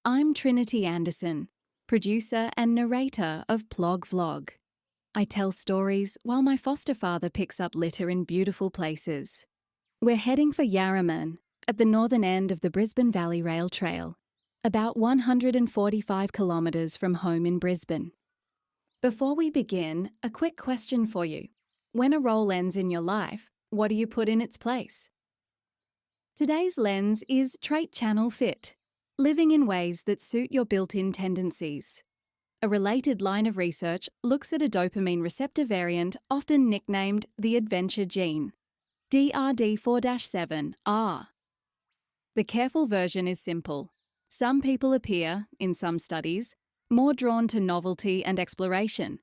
I'm Trinity Anderson, producer and narrator of Plog Vlog. I tell stories while my foster father picks up litter in beautiful places. We're heading for Yarraman, at the northern end of the Brisbane Valley Rail Trail, about 145 kilometres from home in Brisbane. Before we begin, a quick question for you. When a role ends in your life, what do you put in its place? Today's lens is Trait Channel Fit, living in ways that suit your built-in tendencies. A related line of research looks at a dopamine receptor variant often nicknamed the adventure gene, DRD4-7R. The careful version is simple. Some people appear, in some studies, more drawn to novelty and exploration.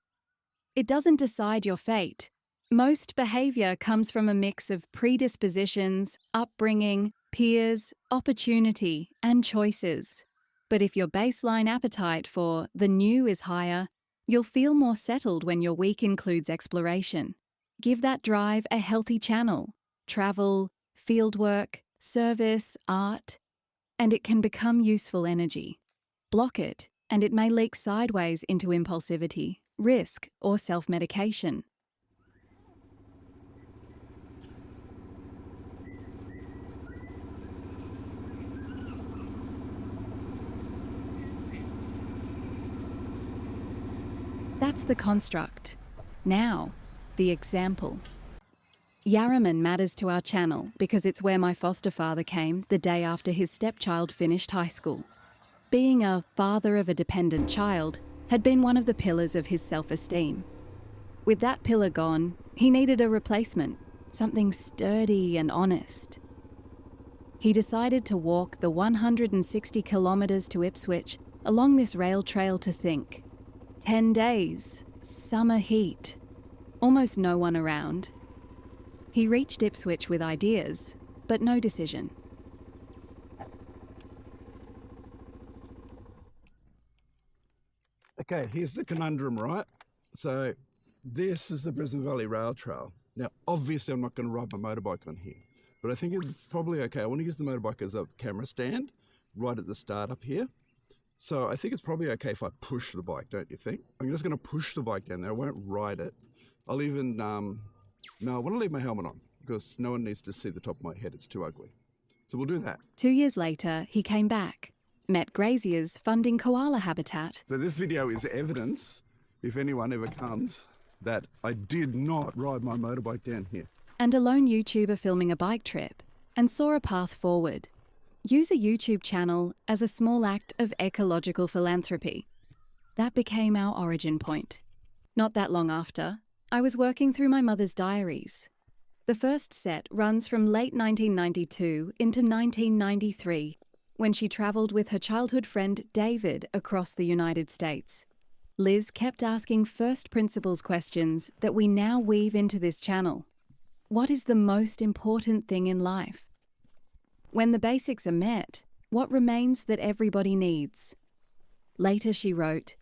It doesn't decide your fate. Most behaviour comes from a mix of predispositions, upbringing, peers, opportunity, and choices. But if your baseline appetite for the new is higher, you'll feel more settled when your week includes exploration. Give that drive a healthy channel. Travel, fieldwork, service, art, and it can become useful energy. Block it, and it may leak sideways into impulsivity, risk, or self-medication. That's the construct. Now, the example. Yarraman matters to our channel because it's where my foster father came the day after his stepchild finished high school. Being a father of a dependent child had been one of the pillars of his self-esteem. With that pillar gone, he needed a replacement, something sturdy and honest. He decided to walk the 160 kilometres to Ipswich along this rail trail to think. 10 days, summer heat, almost no one around. He reached Ipswich with ideas, but no decision. Okay, here's the conundrum, right? So this is the Brisbane Valley Rail Trail. Now, obviously I'm not going to ride my motorbike on here, but I think it's probably okay. I want to use the motorbike as a camera stand right at the start up here. So I think it's probably okay if I push the bike, don't you think? I'm just going to push the bike down there. I won't ride it. I'll even, no, I want to leave my helmet on because no one needs to see the top of my head. It's too ugly. So we'll do that. 2 years later, he came back, met graziers funding koala habitat. So this video is evidence, if anyone ever comes, that I did not ride my motorbike down here. And a lone YouTuber filming a bike trip, and saw a path forward. Use a YouTube channel as a small act of ecological philanthropy. That became our origin point. Not that long after, I was working through my mother's diaries. The first set runs from late 1992 into 1993, when she travelled with her childhood friend David across the United States. Liz kept asking first principles questions that we now weave into this channel. What is the most important thing in life? When the basics are met, what remains that everybody needs? Later she wrote,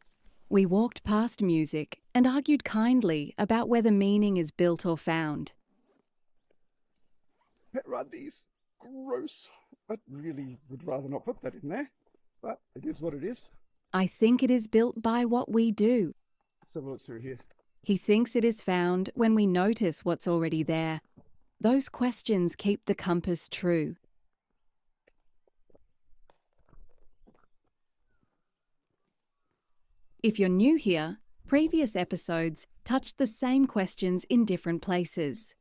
"We walked past music and argued kindly about whether meaning is built or found." Pet Ruddies, gross. I really would rather not put that in there, but it is what it is. I think it is built by what we do. Let's have a look through here. He thinks it is found when we notice what's already there. Those questions keep the compass true. If you're new here, previous episodes touched the same questions in different places.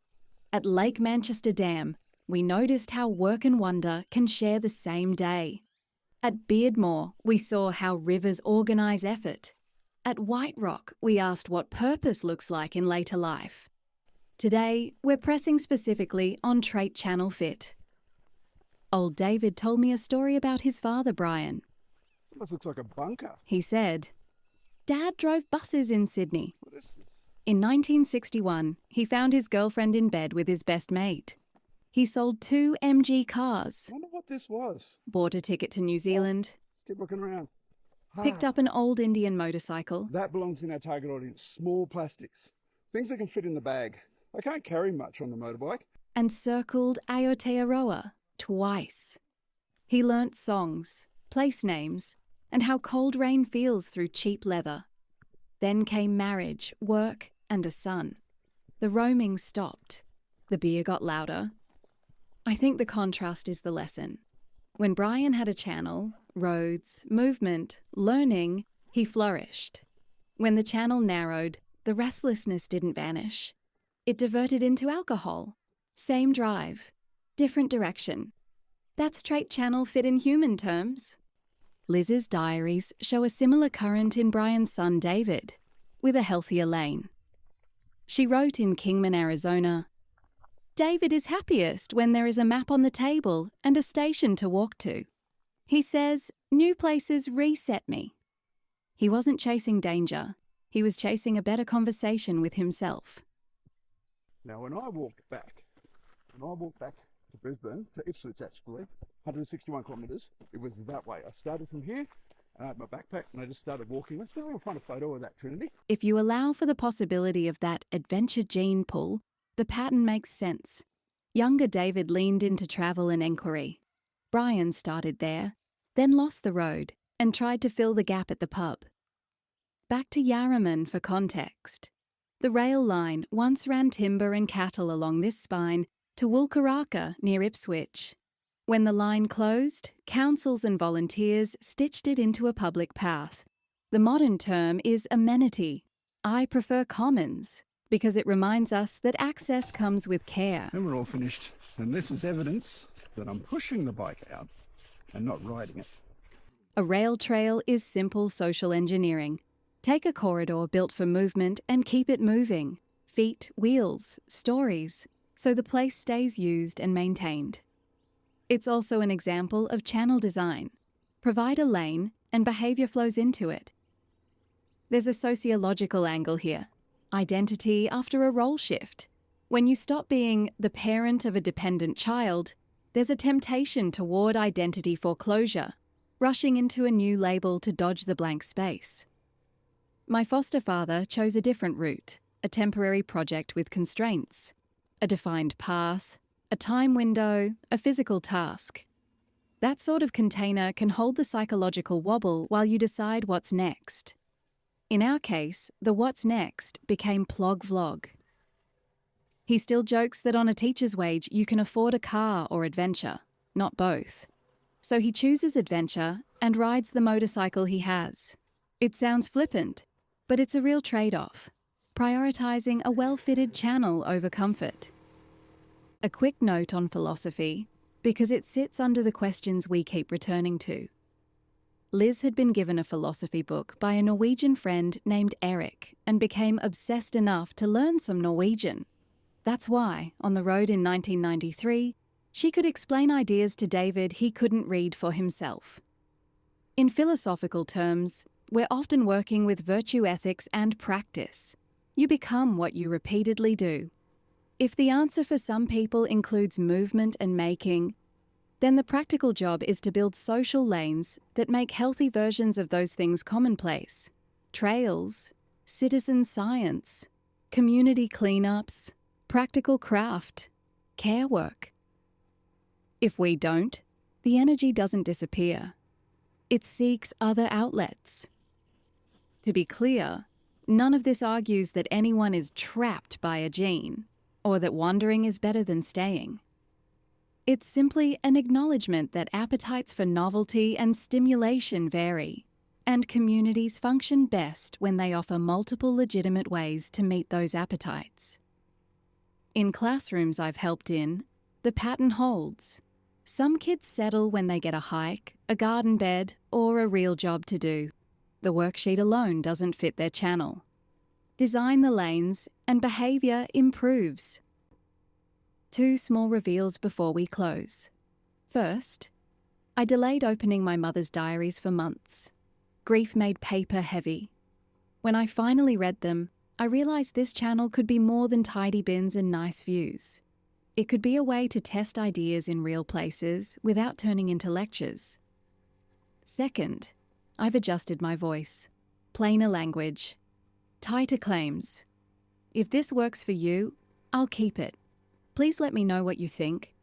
At Lake Manchester Dam, we noticed how work and wonder can share the same day. At Beardmore, we saw how rivers organise effort. At White Rock, we asked what purpose looks like in later life. Today, we're pressing specifically on Trait Channel Fit. Old David told me a story about his father, Brian. This looks like a bunker. He said, Dad drove buses in Sydney. What is this? In 1961, he found his girlfriend in bed with his best mate. He sold 2 MG cars, I wonder what this was. bought a ticket to New Zealand, Let's keep looking around. picked up an old Indian motorcycle, That belongs in our target audience. Small plastics. Things that can fit in the bag. I can't carry much on the motorbike. and circled Aotearoa twice. He learnt songs, place names, and how cold rain feels through cheap leather. Then came marriage, work, and a son. The roaming stopped. The beer got louder. I think the contrast is the lesson. When Brian had a channel, roads, movement, learning, he flourished. When the channel narrowed, the restlessness didn't vanish. It diverted into alcohol. Same drive, different direction. That's trait channel fit in human terms. Liz's diaries show a similar current in Brian's son David, with a healthier lane. She wrote in Kingman, Arizona, "David is happiest when there is a map on the table and a station to walk to. He says, new places reset me." He wasn't chasing danger. He was chasing a better conversation with himself. Now, when I walked back to Brisbane, to Ipswich actually, 161 kilometres, it was that way. I started from here, I had my backpack, and I just started walking. Let's see if we can find a photo of that, Trinity. If you allow for the possibility of that adventure gene pull, the pattern makes sense. Younger David leaned into travel and enquiry. Brian started there, then lost the road and tried to fill the gap at the pub. Back to Yarraman for context. The rail line once ran timber and cattle along this spine to Woolkaraka near Ipswich. When the line closed, councils and volunteers stitched it into a public path. The modern term is amenity. I prefer commons, because it reminds us that access comes with care. And we're all finished. And this is evidence that I'm pushing the bike out and not riding it. A rail trail is simple social engineering. Take a corridor built for movement and keep it moving. Feet, wheels, stories, so the place stays used and maintained. It's also an example of channel design. Provide a lane and behaviour flows into it. There's a sociological angle here. Identity after a role shift. When you stop being the parent of a dependent child, there's a temptation toward identity foreclosure, rushing into a new label to dodge the blank space. My foster father chose a different route, a temporary project with constraints, a defined path, a time window, a physical task. That sort of container can hold the psychological wobble while you decide what's next. In our case, the what's next became Plog vlog. He still jokes that on a teacher's wage you can afford a car or adventure, not both. So he chooses adventure and rides the motorcycle he has. It sounds flippant, but it's a real trade-off, prioritising a well-fitted channel over comfort. A quick note on philosophy, because it sits under the questions we keep returning to. Liz had been given a philosophy book by a Norwegian friend named Eric and became obsessed enough to learn some Norwegian. That's why, on the road in 1993, she could explain ideas to David he couldn't read for himself. In philosophical terms, we're often working with virtue ethics and practice. You become what you repeatedly do. If the answer for some people includes movement and making, then the practical job is to build social lanes that make healthy versions of those things commonplace. Trails, citizen science, community cleanups, practical craft, care work. If we don't, the energy doesn't disappear. It seeks other outlets. To be clear, none of this argues that anyone is trapped by a gene, or that wandering is better than staying. It's simply an acknowledgement that appetites for novelty and stimulation vary, and communities function best when they offer multiple legitimate ways to meet those appetites. In classrooms I've helped in, the pattern holds. Some kids settle when they get a hike, a garden bed, or a real job to do. The worksheet alone doesn't fit their channel. Design the lanes, and behaviour improves. 2 small reveals before we close. First, I delayed opening my mother's diaries for months. Grief made paper heavy. When I finally read them, I realised this channel could be more than tidy bins and nice views. It could be a way to test ideas in real places without turning into lectures. Second, I've adjusted my voice. Plainer language. Tighter claims. If this works for you, I'll keep it. Please let me know what you think.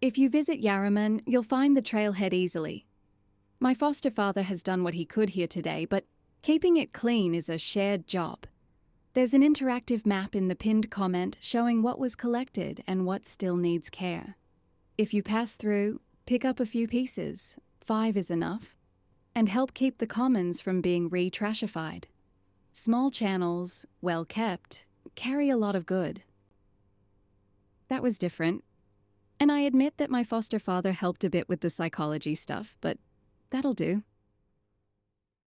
If you visit Yarraman, you'll find the trailhead easily. My foster father has done what he could here today, but keeping it clean is a shared job. There's an interactive map in the pinned comment showing what was collected and what still needs care. If you pass through, pick up a few pieces, 5 is enough, and help keep the commons from being re-trashified. Small channels, well kept, carry a lot of good. That was different. And I admit that my foster father helped a bit with the psychology stuff, but that'll do.